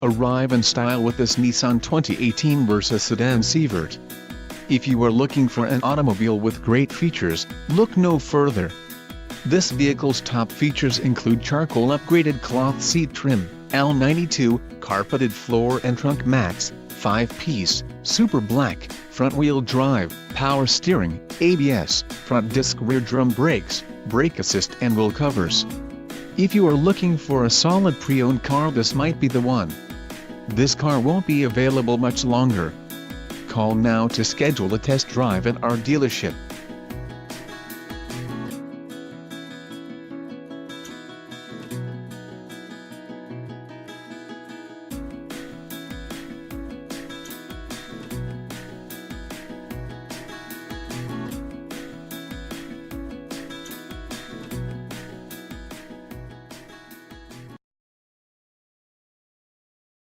Arrive in style with this Nissan 2018 Versa Sedan Severt. If you are looking for an automobile with great features, look no further. This vehicle's top features include charcoal upgraded cloth seat trim, L92, carpeted floor and trunk mats, 5-piece, super black, front-wheel drive, power steering, ABS, front disc rear drum brakes, brake assist and wheel covers. If you are looking for a solid pre-owned car, this might be the one. This car won't be available much longer. Call now to schedule a test drive at our dealership.